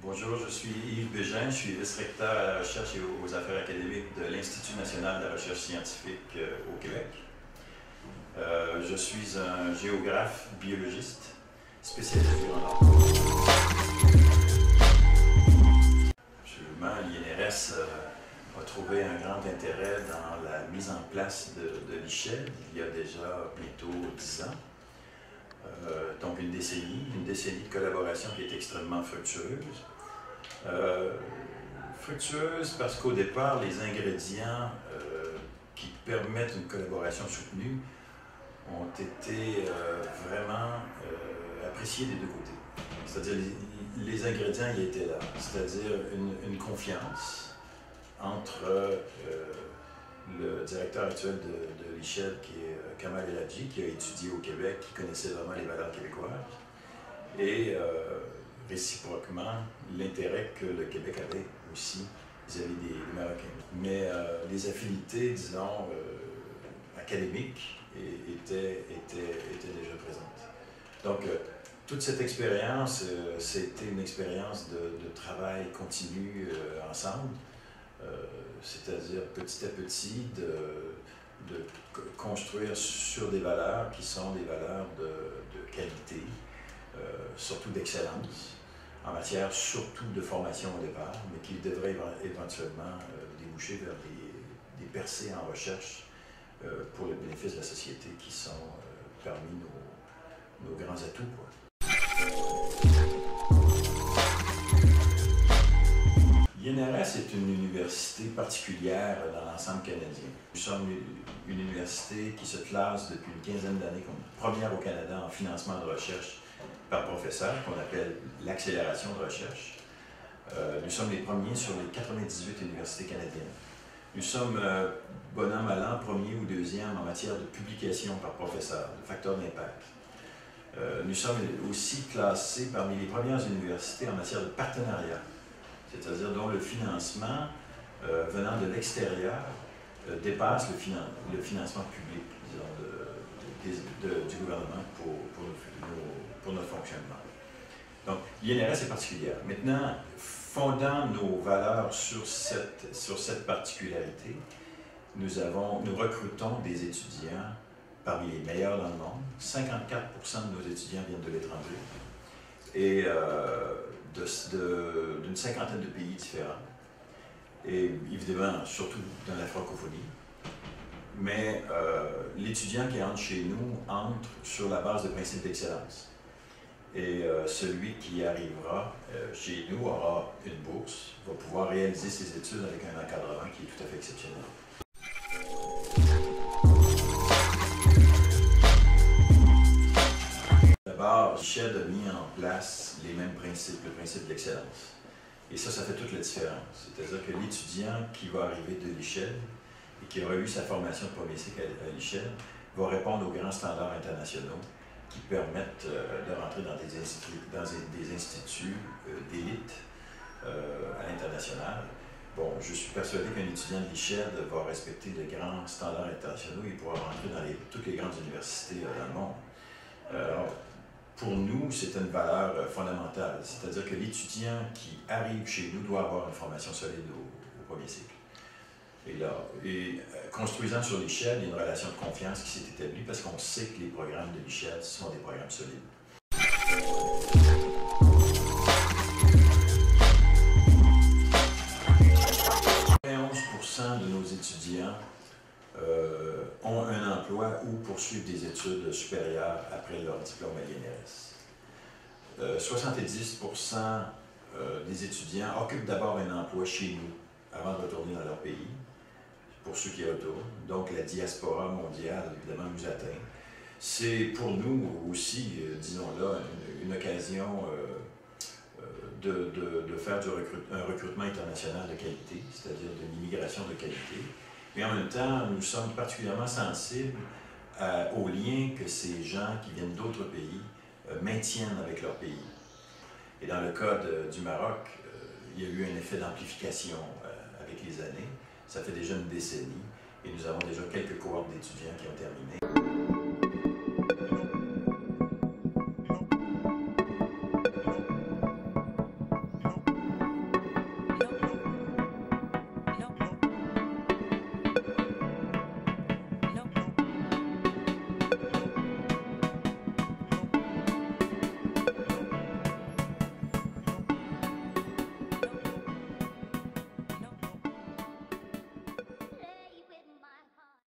Bonjour, je suis Yves Bégin, je suis vice-recteur à la recherche et aux affaires académiques de l'Institut national de la recherche scientifique au Québec. Je suis un géographe biologiste spécialisé en archéologie. Absolument, l'INRS a trouvé un grand intérêt dans la mise en place de l'ICHED il y a déjà bientôt 10 ans. Donc une décennie de collaboration qui est extrêmement fructueuse. Fructueuse parce qu'au départ, les ingrédients qui permettent une collaboration soutenue ont été vraiment appréciés des deux côtés. C'est-à-dire les ingrédients y étaient là, c'est-à-dire une confiance entre le directeur actuel de l'ICHED, qui est Kamal El-Hadji, qui a étudié au Québec, qui connaissait vraiment les valeurs québécoises, et réciproquement l'intérêt que le Québec avait aussi vis-à-vis des Marocains. Mais les affinités, disons, académiques étaient déjà présentes. Donc, toute cette expérience, c'était une expérience de travail continu ensemble, c'est-à-dire petit à petit de construire sur des valeurs qui sont des valeurs de qualité, surtout d'excellence, en matière surtout de formation au départ, mais qui devrait éventuellement déboucher vers des percées en recherche pour le bénéfice de la société, qui sont parmi nos grands atouts, quoi. L'INRS est une université particulière dans l'ensemble canadien. Nous sommes une université qui se classe depuis une quinzaine d'années comme première au Canada en financement de recherche par professeur, qu'on appelle l'accélération de recherche. Nous sommes les premiers sur les 98 universités canadiennes. Nous sommes, bon an, mal an, premier ou deuxième en matière de publication par professeur, de facteur d'impact. Nous sommes aussi classés parmi les premières universités en matière de partenariat, c'est-à-dire dont le financement venant de l'extérieur dépasse le financement public, disons, du gouvernement pour notre fonctionnement. Donc, l'INRS est particulière. Maintenant, fondant nos valeurs sur cette particularité, nous recrutons des étudiants parmi les meilleurs dans le monde. 54% de nos étudiants viennent de l'étranger et d'une cinquantaine de pays différents. Et évidemment, surtout dans la francophonie. Mais l'étudiant qui entre chez nous entre sur la base de principes d'excellence. Et celui qui arrivera chez nous aura une bourse, va pouvoir réaliser ses études avec un encadrement qui est tout à fait exceptionnel. D'abord, l'ICHED a mis en place les mêmes principes, le principe d'excellence. Et ça fait toute la différence. C'est-à-dire que l'étudiant qui va arriver de l'ICHED et qui aura eu sa formation de premier cycle à l'ICHED va répondre aux grands standards internationaux qui permettent de rentrer dans des instituts d'élite à l'international. Bon, je suis persuadé qu'un étudiant de l'ICHED va respecter de grands standards internationaux et pourra rentrer dans toutes les grandes universités dans le monde. Alors, pour nous, c'est une valeur fondamentale, c'est-à-dire que l'étudiant qui arrive chez nous doit avoir une formation solide au premier cycle. Et construisant sur l'ICHED, il y a une relation de confiance qui s'est établie parce qu'on sait que les programmes de l'ICHED sont des programmes solides. 91% de nos étudiants ont un emploi ou poursuivent des études supérieures après leur diplôme à l'INRS. 70% des étudiants occupent d'abord un emploi chez nous avant de retourner dans leur pays, pour ceux qui retournent. Donc la diaspora mondiale, évidemment, nous atteint. C'est pour nous aussi, disons-le, une occasion de faire un recrutement international de qualité, c'est-à-dire d'une immigration de qualité. Mais en même temps, nous sommes particulièrement sensibles aux liens que ces gens qui viennent d'autres pays maintiennent avec leur pays. Et dans le cas du Maroc, il y a eu un effet d'amplification avec les années. Ça fait déjà une décennie. et nous avons déjà quelques cohortes d'étudiants qui ont terminé.